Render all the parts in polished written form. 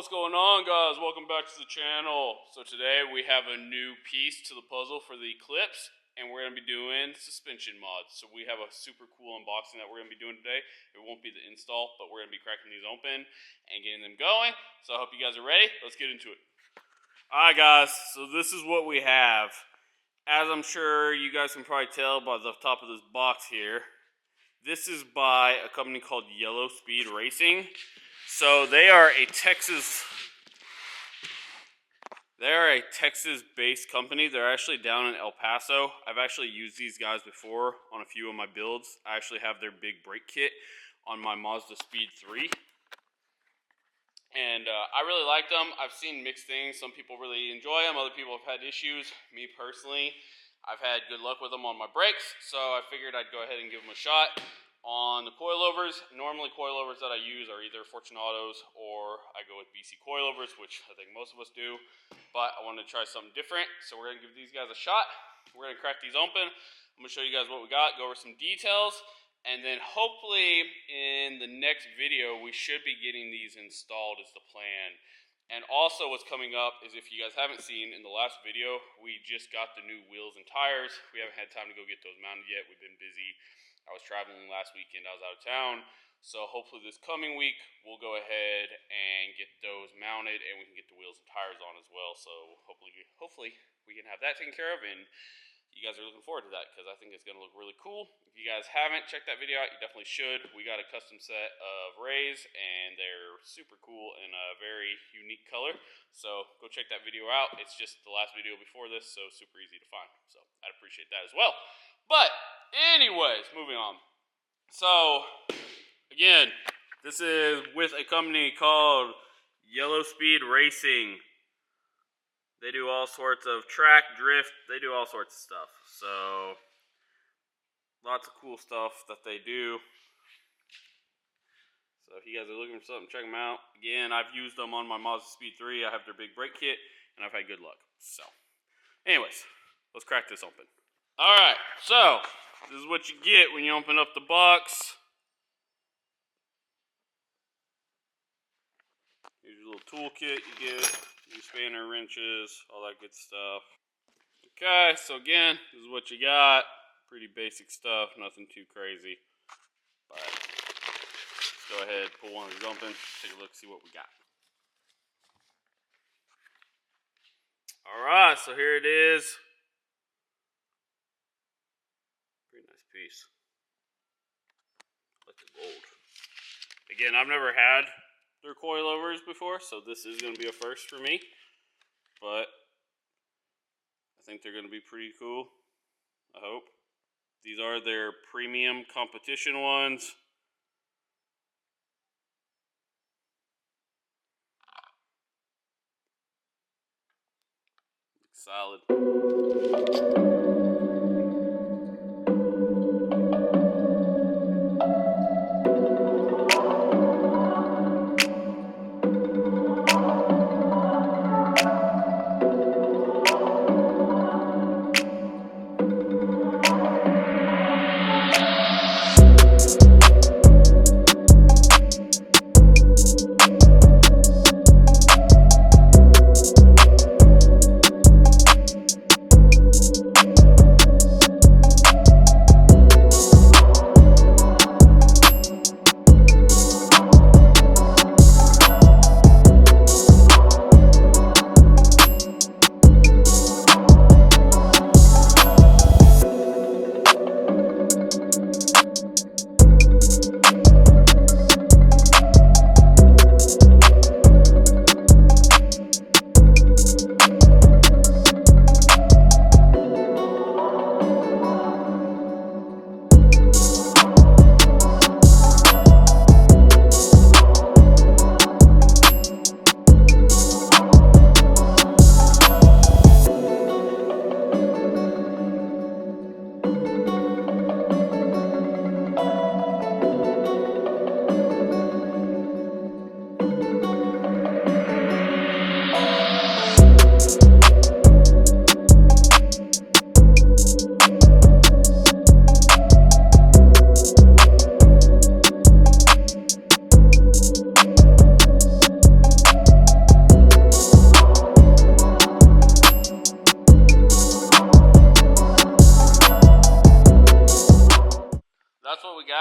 What's going on, guys? Welcome back to the channel. So today we have a new piece to the puzzle for the Eclipse, and we're going to be doing suspension mods. So we have a super cool unboxing that we're going to be doing today. It won't be the install, but we're going to be cracking these open and getting them going. So I hope you guys are ready. Let's get into it. Alright guys, so this is what we have. As I'm sure you guys can probably tell by the top of this box here, this is by a company called Yellow Speed Racing. So they are a Texas-based company. They're actually down in El Paso. I've actually used these guys before on a few of my builds. I actually have their big brake kit on my Mazda Speed 3. And I really like them. I've seen mixed things. Some people really enjoy them. Other people have had issues. Me personally, I've had good luck with them on my brakes. So I figured I'd go ahead and give them a shot. On the coilovers, normally coilovers that I use are either Fortunatos or I go with BC coilovers, which I think most of us do. But I wanted to try something different, so we're going to give these guys a shot. We're going to crack these open. I'm going to show you guys what we got, go over some details, and then hopefully in the next video we should be getting these installed is the plan. And also what's coming up is, if you guys haven't seen in the last video, we just got the new wheels and tires. We haven't had time to go get those mounted yet. We've been busy. I was traveling last weekend. I was out of town. So hopefully this coming week, we'll go ahead and get those mounted and we can get the wheels and tires on as well. So hopefully we can have that taken care of, and you guys are looking forward to that because I think it's going to look really cool. If you guys haven't checked that video out, you definitely should. We got a custom set of rays and they're super cool in a very unique color. So go check that video out. It's just the last video before this, so super easy to find. So I'd appreciate that as well. But anyways, moving on. So, again, this is with a company called Yellow Speed Racing. They do all sorts of track, drift, they do all sorts of stuff. So, lots of cool stuff that they do. So if you guys are looking for something, check them out. Again, I've used them on my Mazda Speed 3. I have their big brake kit, and I've had good luck. So, anyways, let's crack this open. Alright, so this is what you get when you open up the box. Here's your little toolkit you get, your spanner, wrenches, all that good stuff. Okay, so again, this is what you got. Pretty basic stuff, nothing too crazy. But let's go ahead, pull one of these open, take a look, see what we got. Alright, so here it is. Piece. Like the gold. Again, I've never had their coilovers before, so this is going to be a first for me. But I think they're going to be pretty cool. I hope. These are their premium competition ones. Solid.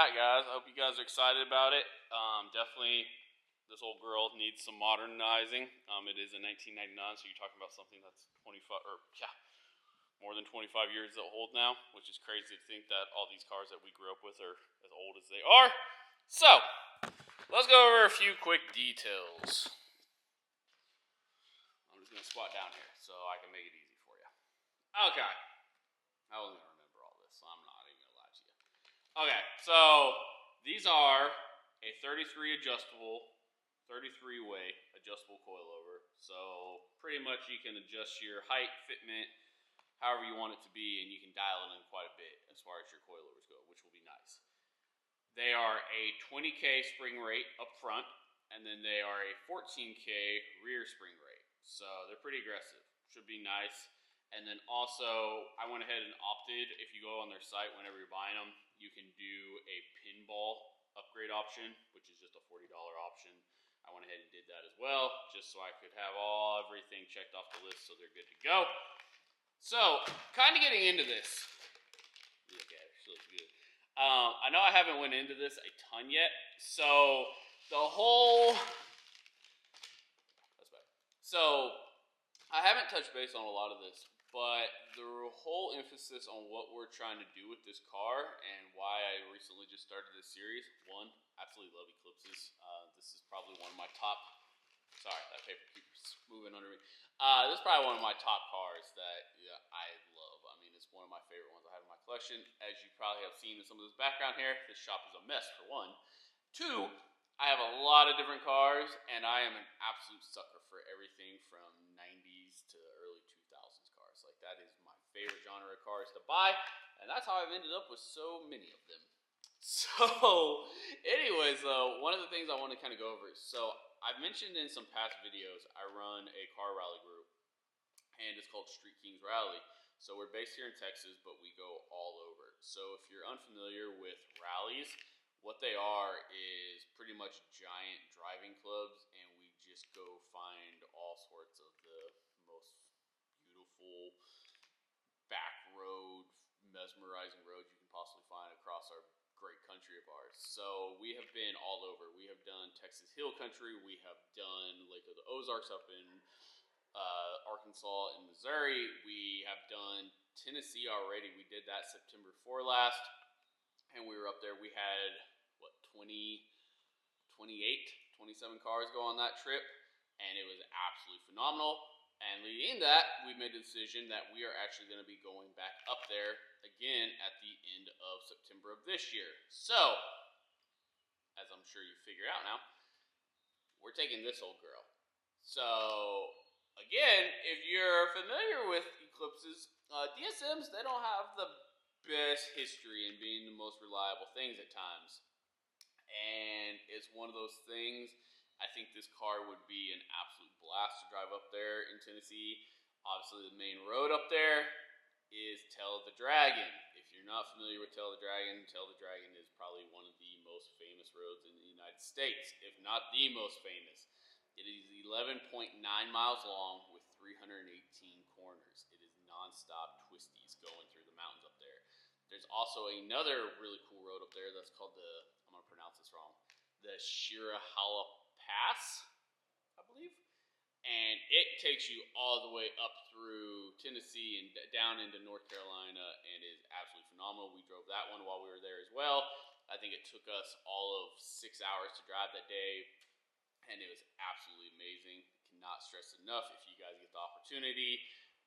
that, guys. I hope you guys are excited about it. Definitely, this old girl needs some modernizing. It is a 1999, so you're talking about something that's 25 or more than 25 years old now, which is crazy to think that all these cars that we grew up with are as old as they are. So, let's go over a few quick details. I'm just going to squat down here so I can make it easy for you. Okay. I wasn't going to remember all this, so I'm not even going to lie to you. Okay, so these are a 33 adjustable, 33-way adjustable coilover. So pretty much you can adjust your height, fitment, however you want it to be, and you can dial it in quite a bit as far as your coilovers go, which will be nice. They are a 20K spring rate up front, and then they are a 14K rear spring rate. So they're pretty aggressive. Should be nice. And then also, I went ahead and opted, if you go on their site whenever you're buying them, you can do a pinball upgrade option, which is just a $40 option. I went ahead and did that as well, just so I could have everything checked off the list so they're good to go. So, kind of getting into this. Look at it, she looks good. I know I haven't went into this a ton yet, so the whole... That's bad. So, I haven't touched base on a lot of this, but the whole emphasis on what we're trying to do with this car and why I recently just started this series. One, absolutely love Eclipses. This is probably one of my top... Sorry, that paper keeps moving under me. This is probably one of my top cars that I love. I mean, it's one of my favorite ones I have in my collection. As you probably have seen in some of this background here, this shop is a mess, for one. Two, I have a lot of different cars, and I am an absolute sucker for everything from 90s to early 2000s cars. Like, that is my favorite genre of cars to buy, and that's how I've ended up with so many of them. So, anyways, one of the things I want to kind of go over is, so I've mentioned in some past videos, I run a car rally group, and it's called Street Kings Rally. So we're based here in Texas, but we go all over. So if you're unfamiliar with rallies, what they are is pretty much giant driving clubs, and we just go find all sorts of the most beautiful back road, mesmerizing roads you can possibly find across our great country of ours. So we have been all over. We have done Texas Hill Country. We have done Lake of the Ozarks up in Arkansas and Missouri. We have done Tennessee already. We did that September 4 last, and we were up there. We had, 27 cars go on that trip, and it was absolutely phenomenal. And leading that, we made the decision that we are actually going to be going back up there again at the end of September of this year. So, as I'm sure you figure out now, we're taking this old girl. So, again, if you're familiar with Eclipses, DSMs, they don't have the best history in being the most reliable things at times. And it's one of those things. I think this car would be an absolute blast to drive up there in Tennessee. Obviously, the main road up there is Tail of the Dragon. If you're not familiar with Tail of the Dragon is probably one of the most famous roads in the United States, if not the most famous. It is 11.9 miles long with 318 corners. It is non-stop twisties going through the mountains up there. There's also another really cool road up there that's called I'm going to pronounce this wrong, the Shirahala Pass, I believe. And it takes you all the way up through Tennessee and down into North Carolina, and is absolutely phenomenal. We drove that one while we were there as well. I think it took us all of 6 hours to drive that day, and it was absolutely amazing. Cannot stress enough, if you guys get the opportunity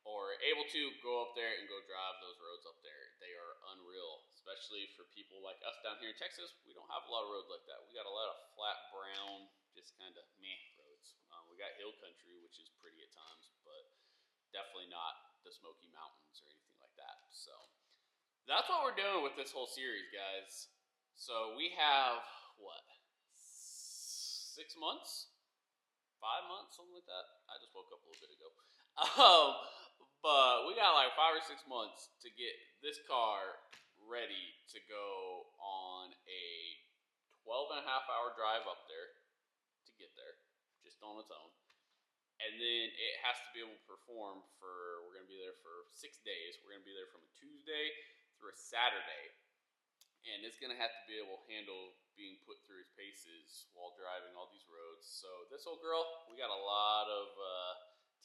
or able to, go up there and go drive those roads up there. They are unreal, especially for people like us down here in Texas. We don't have a lot of roads like that. We got a lot of flat, brown, just kind of meh roads. We got hill country, which is pretty at times, but definitely not the Smoky Mountains or anything like that. So that's what we're doing with this whole series, guys. So we have, 6 months? 5 months, something like that. I just woke up a little bit ago. But we got like 5 or 6 months to get this car ready to go on a 12.5-hour drive up there to get there, just on its own. And then it has to be able to perform we're going to be there for 6 days. We're going to be there from a Tuesday through a Saturday. and it's going to have to be able to handle being put through its paces while driving all these roads. So this old girl, we got a lot of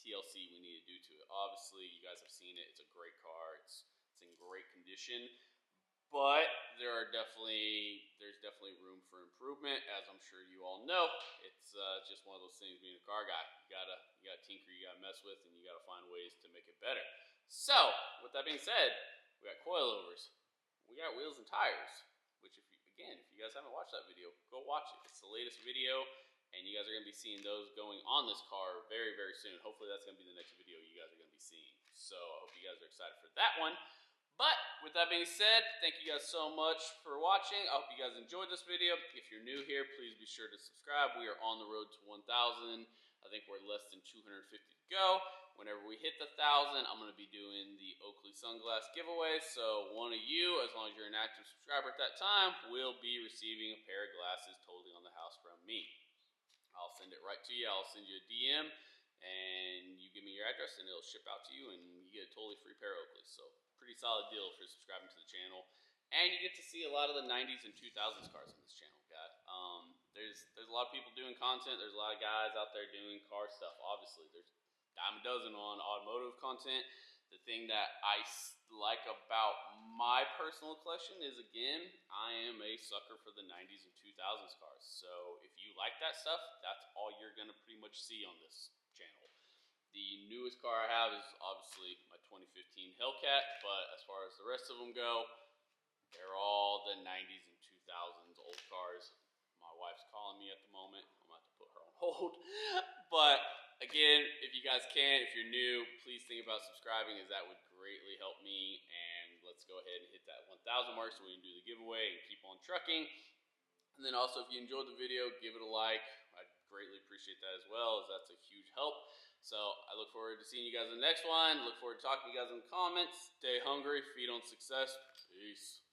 TLC we need to do to it. Obviously, you guys have seen it. It's a great car. It's in great condition, but there's definitely room for improvement, as I'm sure you all know. It's just one of those things. Being a car guy, you gotta tinker, you gotta mess with, and you gotta find ways to make it better. So, with that being said, we got coilovers, we got wheels and tires. Which, if you guys haven't watched that video, go watch it. It's the latest video, and you guys are gonna be seeing those going on this car very, very soon. Hopefully, that's gonna be the next video you guys are gonna be seeing. So, I hope you guys are excited for that one. But with that being said, thank you guys so much for watching. I hope you guys enjoyed this video. If you're new here, please be sure to subscribe. We are on the road to 1,000. I think we're less than 250 to go. Whenever we hit the 1,000, I'm going to be doing the Oakley sunglass giveaway. So one of you, as long as you're an active subscriber at that time, will be receiving a pair of glasses totally on the house from me. I'll send it right to you. I'll send you a DM, and you give me your address, and it'll ship out to you, and you get a totally free pair of Oakleys. So pretty solid deal for subscribing to the channel, and you get to see a lot of the 90s and 2000s cars on this channel, guys. There's a lot of people doing content. There's a lot of guys out there doing car stuff. Obviously, there's a dime a dozen on automotive content. The thing that I like about my personal collection is, again, I am a sucker for the 90s and 2000s cars. So if you like that stuff, that's all you're going to pretty much see on this channel. The newest car I have is obviously my 2015 Hellcat, but as far as the rest of them go, they're all the 90s and 2000s old cars. My wife's calling me at the moment. I'm about to put her on hold. But again, if you guys can, if you're new, please think about subscribing, as that would greatly help me. And let's go ahead and hit that 1,000 mark so we can do the giveaway and keep on trucking. And then also, if you enjoyed the video, give it a like. I'd greatly appreciate that as well, as that's a huge help. So I look forward to seeing you guys in the next one. Look forward to talking to you guys in the comments. Stay hungry, feed on success. Peace.